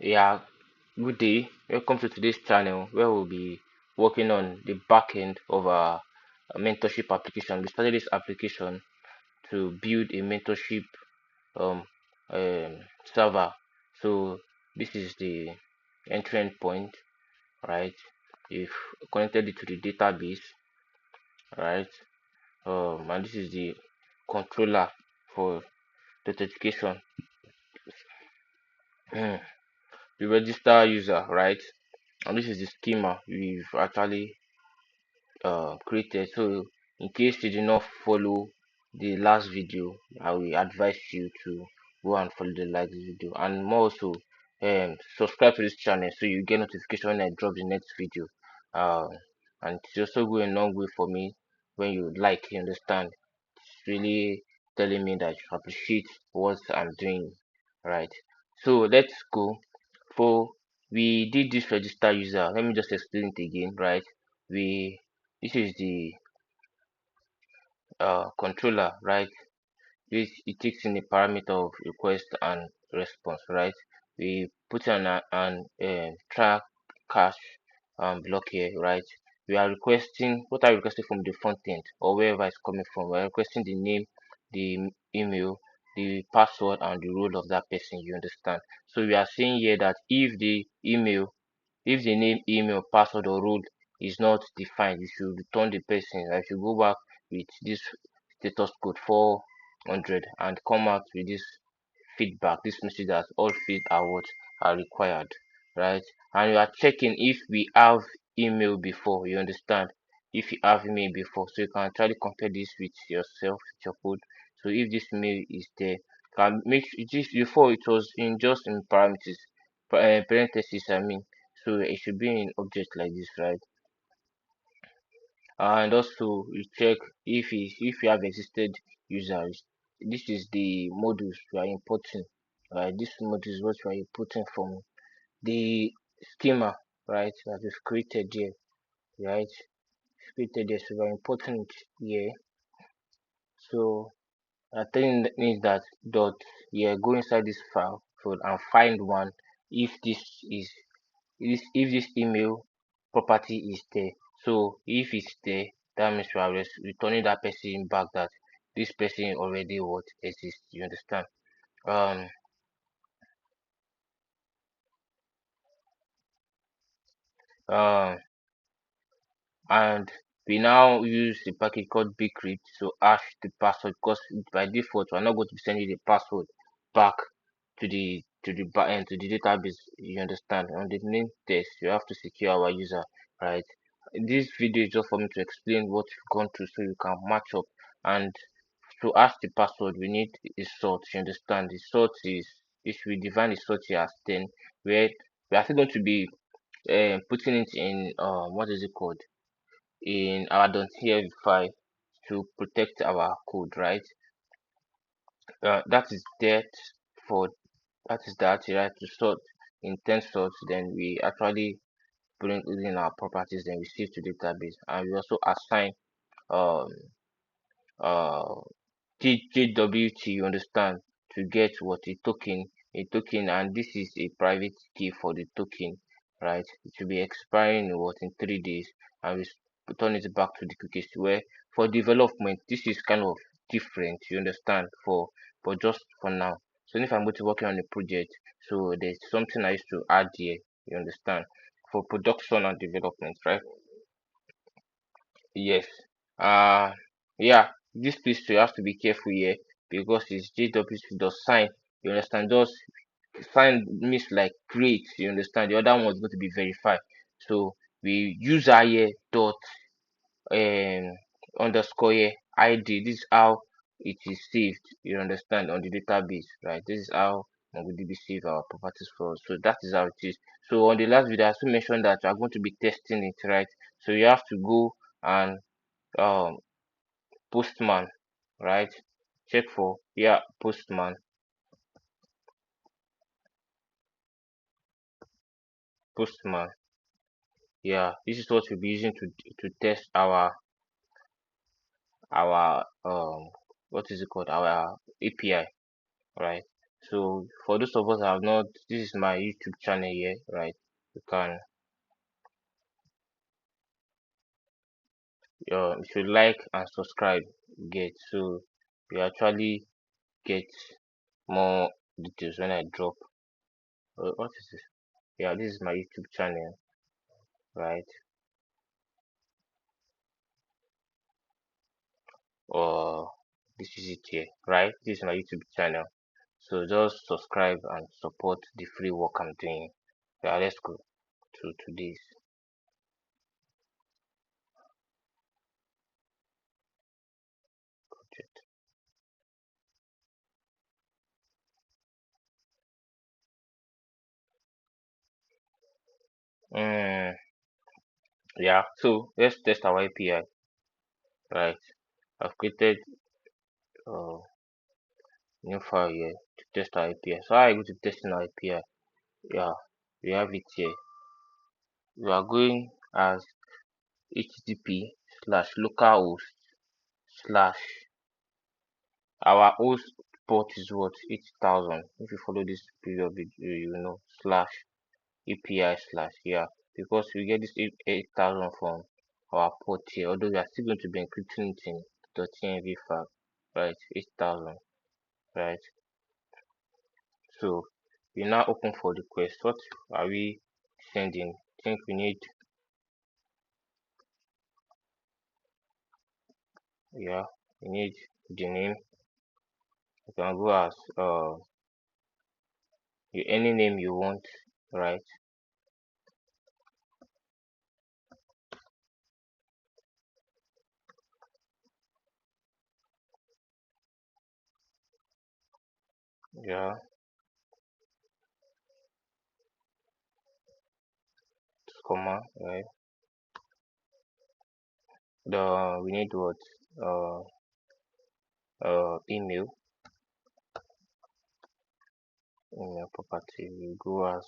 Yeah, good day. Welcome to today's channel where we'll be working on the back end of our mentorship application. We started this application to build a mentorship um, server. So this is the entry point, right? We've connected it to the database, right? And this is the controller for the authentication. The register user, right? And this is the schema we've actually created. So in case you did not follow the last video, I will advise you to go and follow the last video, and more also subscribe to this channel so you get notification when I drop the next video. uh, and it's also go a long way for me when you understand. It's really telling me that you appreciate what I'm doing, right? So let's go. For we did this register user, let me just explain it again, right? we This is the controller, right? This it takes in the parameter of request and response, right? We put an track cache block here, right? We are requesting what are we requesting from the front end or wherever it's coming from. We're requesting the name, the email, the password, and the role of that person. You understand? So we are saying here that if the name, email, password, or role is not defined, you should return the person. I should go back with this status code 400 and come out with this feedback, this message that all fields are what are required, right? And you are checking if we have email before. You understand? If you have email before, so you can actually compare this with yourself, with your code. So if this mail is there, can make this before it was in just in parameters, parentheses. I mean, so it should be in object like this, right? And also you check if you have existed users. This is the modules we are importing, right? This module is what we are importing from the schema, right? That is created here, right? It's created here, so we are importing it here. So I think that means that dot, yeah, go inside this file so and find one if this is if this email property is there. So if it's there, that means we are returning that person back that this person already what exists. You understand? Um um and we now use the package called bcrypt to hash the password, because by default we're not going to be sending the password back to the database. You understand? On the main test you have to secure our user, right? This video is just for me to explain what you've gone through so you can match up. And to ask the password we need a sort. You understand? The sort is, if we define the sort here as 10, where we are still going to be putting it in what is it called, in our .env file to protect our code, right? That is that for that is that, right? To sort in 10 sorts, then we actually bring in our properties, then we save to database, and we also assign um uh JWT, you understand, to get what a token, and this is a private key for the token, right? It will be expiring in what, in 3 days, and we return it back to the cookies. Where for development, this is kind of different, you understand, for just for now. So if I'm going to working on a project, so there's something I used to add here, you understand, for production and development, right? Yes. Yeah, this place you have to be careful here because it's JWC does sign. You understand? Does sign means like create. You understand? The other one is going to be verified. So we use here dot um underscore here ID. This is how it is saved. You understand, on the database, right? This is how MongoDB save our properties for us. So that is how it is. So on the last video, I also mentioned that we are going to be testing it, right? So you have to go and um postman, right? Check for, yeah, postman. Yeah, this is what we'll be using to test our what is it called, our API, right? So for those of us that have not, this is my YouTube channel here, right? You can if you like and subscribe, get so you actually get more details when I drop. What is this? Yeah, this is my YouTube channel, right? Or this is it here, right? This is my YouTube channel. So just subscribe and support the free work I'm doing. Yeah, let's go to this project. Mm, yeah, so let's test our API, right? I've created a new file here to test our API. So how are you going to test our API? Yeah, we have it here. We are going as http slash localhost slash our host port is what 8000. If you follow this previous video, you know slash API slash, yeah, because we get this 8000 from our port here, although we are still going to be encrypting it in .env file, right? 8000, right? So we now open for request. What are we sending? I think we need, yeah, we need the name. You can go as any name you want, right? Yeah, comma, right? The we need what? Uh, email, email property. We go as,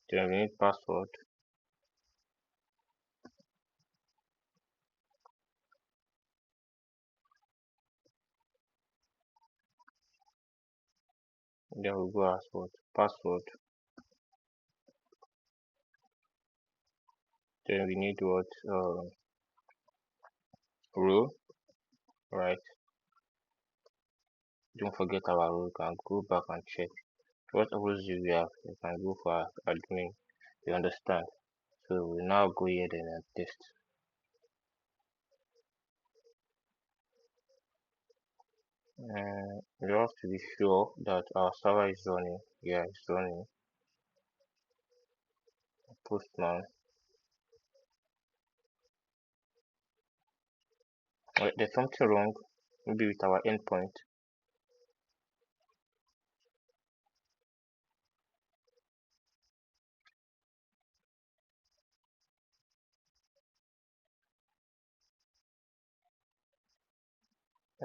then we need password. Then we go as what? Password. Then we need what? Row, right? Don't forget our row. You can go back and check what rows do we have. You can go for admin. You understand? So we now go here then and test. We have to be sure that our server is running. Yeah, it's running. Postman. There's something wrong. Maybe with our endpoint.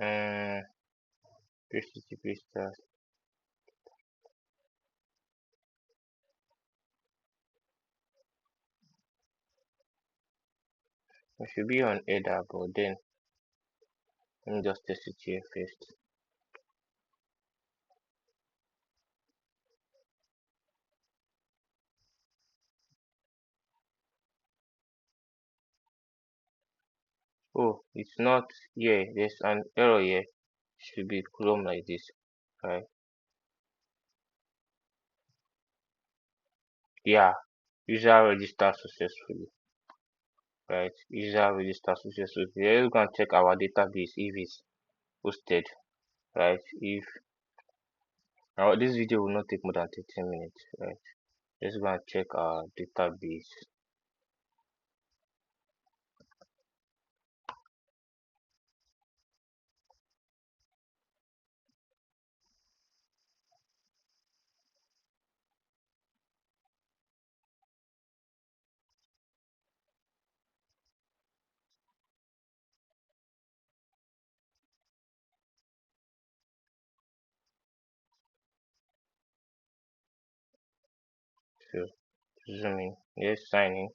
Um, HTTP stars. We should be on header, but then let me just test it here first. Oh, it's not here. There's an error here. Should be Chrome like this, right? Yeah, user registered successfully, right? User registered successfully. Let's go and check our database if it's hosted, right? If now this video will not take more than 13 minutes, right? Let's go and check our database. So zoom in. Yes, sign in.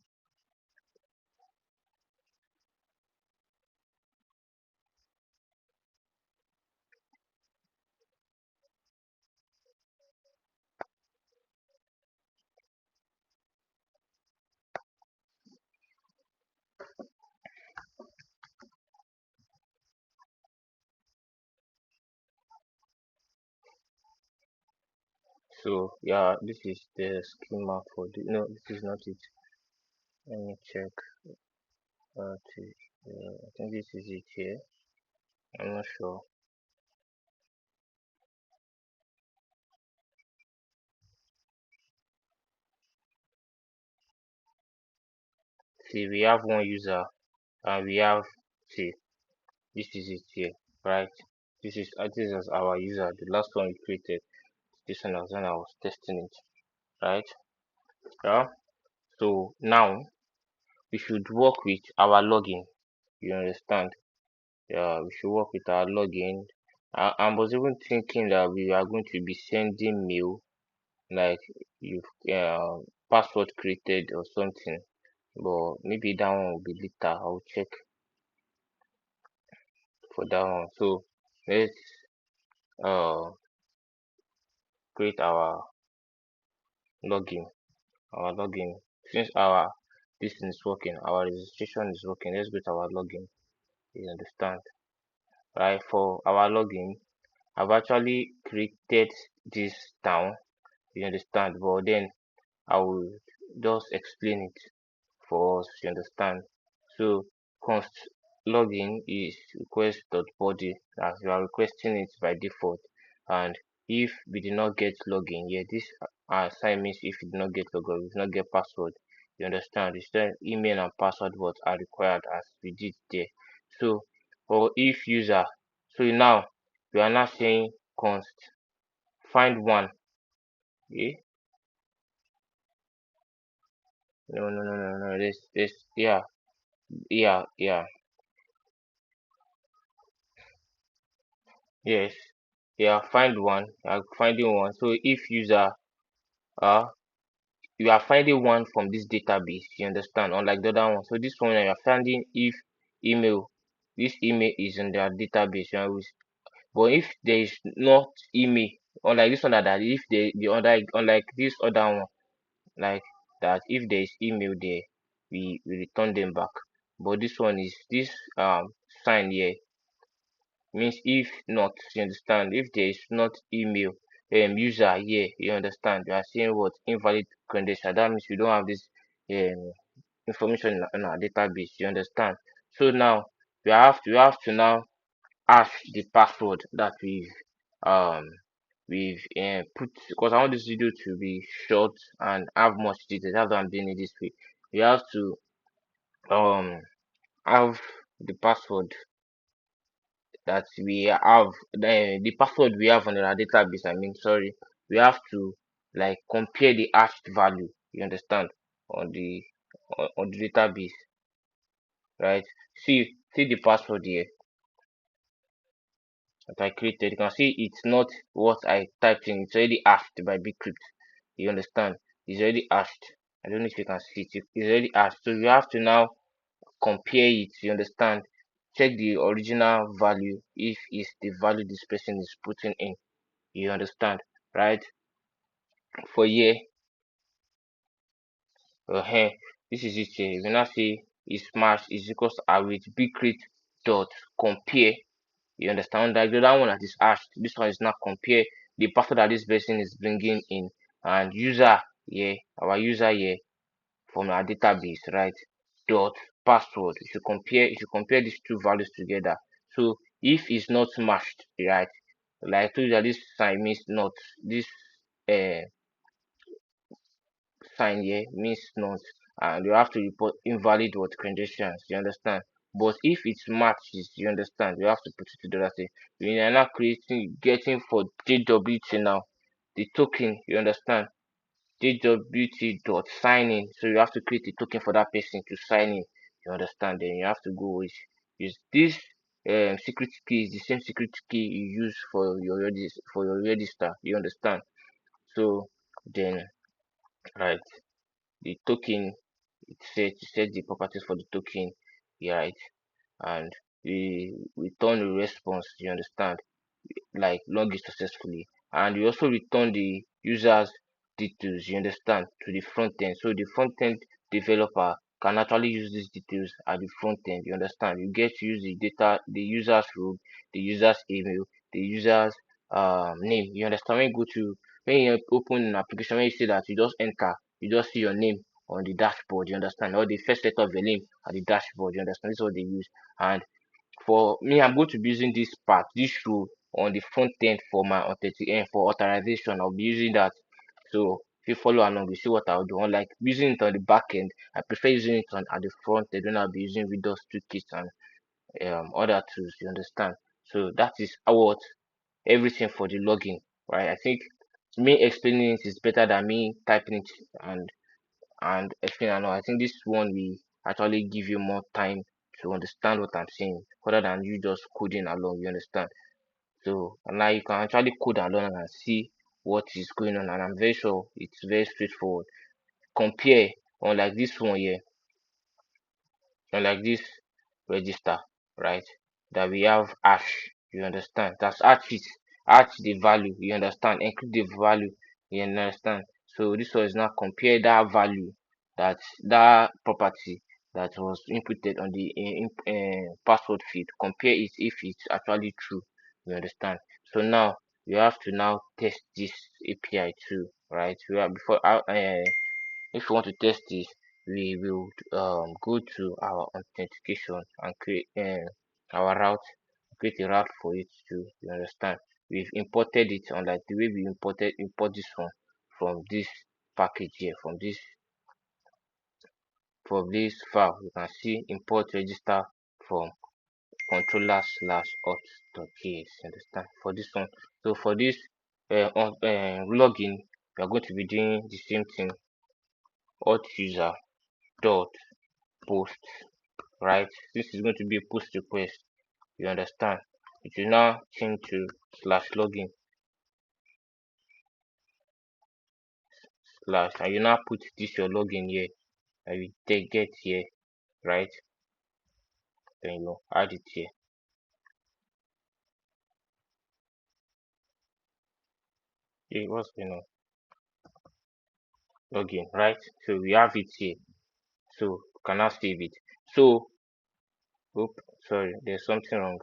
So yeah, this is the schema for the, no, this is not it. Let me check. I think this is it here. I'm not sure. See, we have one user and we have, see, this is it here, right? This is our user, the last one we created. This one was when I was testing it, right? Yeah. So now we should work with our login. You understand? Yeah, we should work with our login. I was even thinking that we are going to be sending mail like you password created or something, but maybe that one will be later. I'll check for that one. So let's uh create login our login since our this thing is working, our registration is working. Let's go to our login. You understand? Right, for our login, I've actually created this down. You understand? But then I will just explain it for us. You understand? So const login is request.body as you are requesting it by default. And if we did not get login, yeah, this sign means if you did not get login, we did not get password. You understand? It's the email and password what are required as we did there. So for if user, so now we are now saying const find one. Yeah? No. This yeah, yeah. Yes. Yeah, find one. Finding one. So if user uh you are finding one from this database, you understand, unlike the other one. So this one you are finding if email, this email is in their database, you know, but if there is not email, unlike this one that if the other unlike this other one, like that if there is email there, we return them back. But this one is this sign here means if not, you understand, if there is not email user here, you understand, you are saying what invalid credential, that means you don't have this information in our database, you understand. So now we have to now hash the password that we've put, because I want this video to be short and have much detail. That's why I'm doing it this way. We have to um have the password that we have, the password we have on our database, I mean, sorry, we have to like compare the hashed value, you understand, on the database, right? See the password here that I created. You can see it's not what I typed in. It's already hashed by bcrypt, you understand. It's already hashed. I don't know if you can see it. It's already hashed, so you have to now compare it, you understand. Check the original value if it's the value this person is putting in, you understand, right? For here, uh, this is it here. You will now say is match is equals to with bcrypt dot compare, you understand. Like the other one that is hashed, this one is not compare the password that this person is bringing in and user here, our user here from our database, right? Dot password. You should compare these two values together. So if it's not matched, right, like I told you that this sign means not, this uh sign here means not, and you have to report invalid what credentials, you understand. But if it matches, you understand, you have to put it to the other thing. We are now creating getting for JWT now the token, you understand. JWT dot sign in. So you have to create a token for that person to sign in. You understand? Then you have to go with use this security key is the same security key you use for your register. You understand? So then right. the token, it set the properties for the token, yeah, right, and we return a response, you understand, like log it successfully, and we also return the user's details, you understand, to the front end. So the front end developer can actually use these details at the front end, you understand. You get to use the data, the user's role, the user's email, the user's name, you understand. When you go to, when you open an application, when you see that, you just enter, you just see your name on the dashboard, you understand, or the first letter of your name at the dashboard, you understand. This is what they use. And for me, I'm going to be using this part, this rule on the front end for my for authorization. I'll be using that. So if you follow along, you see what I'll do. Unlike using it on the back end, I prefer using it on at the front end when I'll be using Windows toolkits and other tools. You understand? So that is what everything for the login, right? I think me explaining it is better than me typing it and explain. I know. I think this one will actually give you more time to understand what I'm saying, rather than you just coding along. You understand? So now you can actually code along and see what is going on, and I'm very sure it's very straightforward. Compare, unlike this one here, unlike this register, right? That we have hash, you understand? That's hash the value, you understand? Encrypt the value, you understand? So this one is now compare that value, that property that was inputted on the password field, compare it if it's actually true, you understand? So now you have to now test this API too, right? We are before if you want to test this, we will go to our authentication and create our route, create a route for it to, you understand. We've imported it on like the way we import this one from this package here, from this file. You can see import register from controller slash auth.js, understand, for this one. So for this login, we are going to be doing the same thing, auth user dot post, right? This is going to be a post request, you understand. It will now change to slash login slash, and you now put this your login here, and you take get here, right? Then you add it here. Hey, what's going on? Login, right? So we have it here, so you can now save it. So oops, sorry, there's something wrong.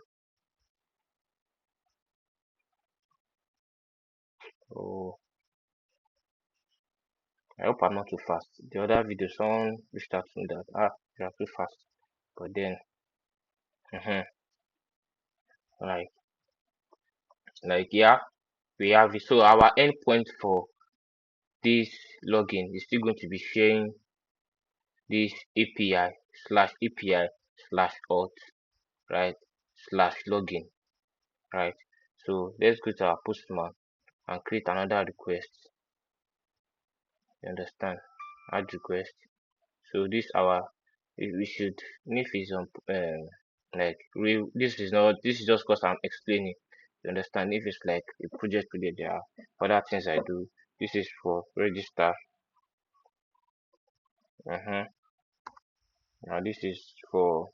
Oh, I hope I'm not too fast. The other video, someone reached out to me that you are too fast, but then like yeah, we have it. So our endpoint for this login is still going to be sharing this API slash API slash auth, right, slash login, right. So let's go to our postman and create another request, you understand, add request. So this our, we should, if it's on like this is not, this is just because I'm explaining, you understand. If it's like a project, there are other things I do. This is for register. Now this is for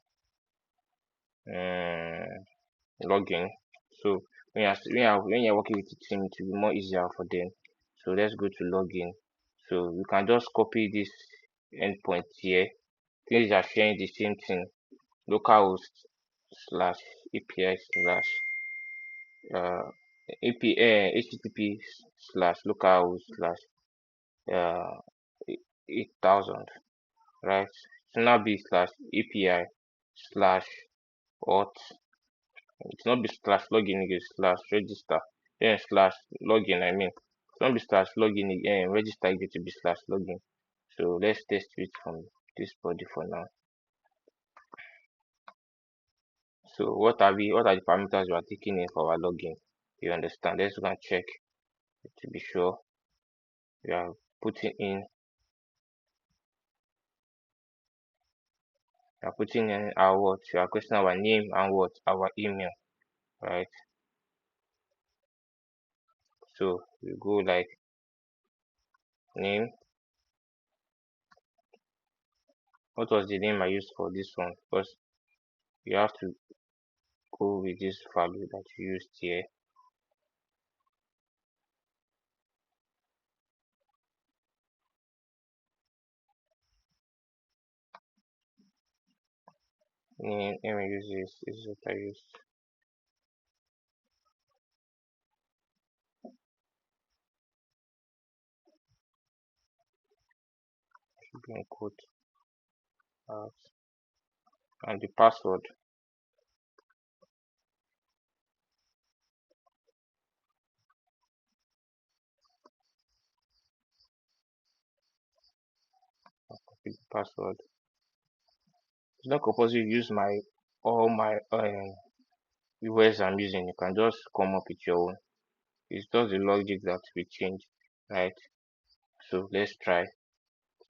um login. So when you're working with the team, it will be more easier for them. So let's go to login. So you can just copy this endpoint here. These are sharing the same thing. Localhost slash API slash uh HTTP slash localhost slash uh 8000, right? So now be slash API slash auth. It's not be slash login again, slash register, then slash login. I mean, it's not be slash login again, register again to be slash login. So let's test it from this body for now. So what are the parameters we are taking in for our login? You understand? Let's go and check to be sure we are putting in, our what? We are questioning our name and what? Our email, right? So we go like name, what was the name I used for this one? Because you have to go with this value that you used here. Let me use this. This is what I used. Should be in quote out. And the password with the password. It's not compulsory to use my all my words I'm using. You can just come up with your own. It's just the logic that we change, right? So let's try.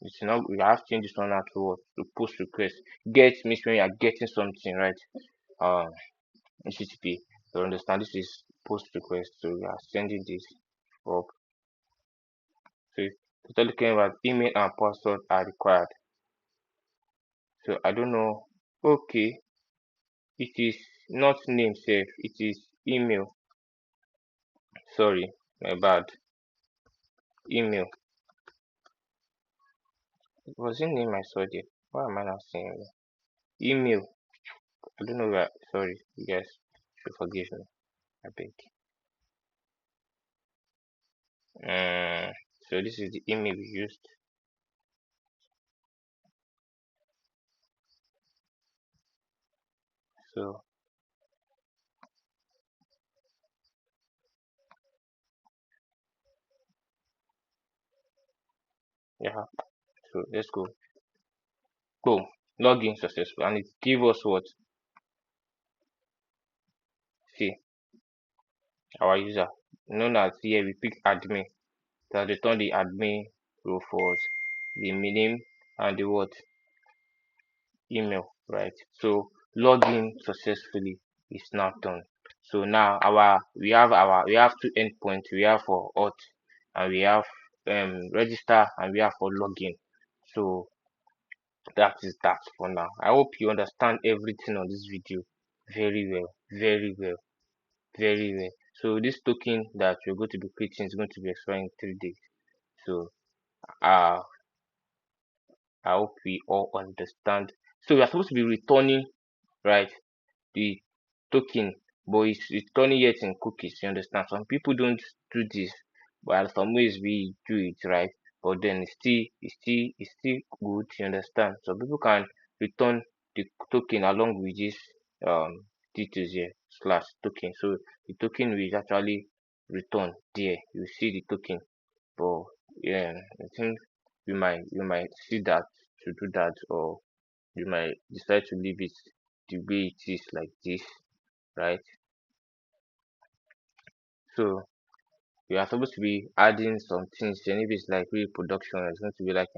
It's not we have to change this one out to what? To post request. Get means when you are getting something, right? Um HTTP. You understand this is post request, so we are sending this up. So it's talking about email and password are required. So I don't know. Okay, it is not name safe, it is email. Sorry, my bad. Email. Was it name I saw there? Why am I not seeing it? Email. I don't know where. Sorry, you guys should forgive me. I beg. So this is the email we used. So yeah. So let's go. Boom. Login successful, and it give us what? See, our user. Known as here we pick admin. That return the admin role for us. The name and the what? Email, right? So login successfully is now done. So now we have two endpoints. We have for auth and we have register and we have for login. So that is that for now. I hope you understand everything on this video very well, very well, very well. So this token that we're going to be creating is going to be expiring in 3 days. So uh I hope we all understand. So we are supposed to be returning, right, the token, but it's returning yet in cookies. You understand? Some people don't do this, but in some ways we do it, right? But then it's still good. You understand? So people can return the token along with this details here slash token. So the token will actually return there. You see the token, but yeah, I think you might see that to do that, or you might decide to leave it the way it is like this, right? So we are supposed to be adding some things, and if it's like really production, it's going to be like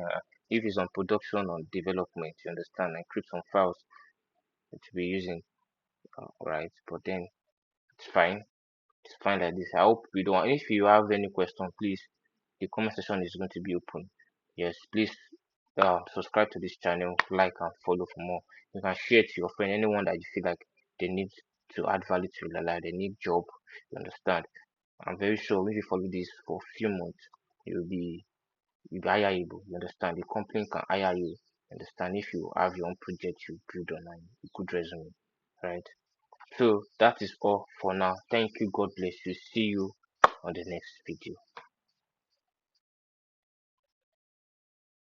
if it's on production or development, you understand, and create some files to be using, right? But then it's fine. It's fine like this. I hope we don't. If you have any question, please, the comment section is going to be open. Yes, please subscribe to this channel, like and follow for more. You can share to your friend, anyone that you feel like they need to add value to their life, they need job. You understand? I'm very sure if you follow this for a few months, you'll be hireable. You understand? The company can hire you. Understand? If you have your own project you build on and a good resume, right? So that is all for now. Thank you. God bless you. See you on the next video.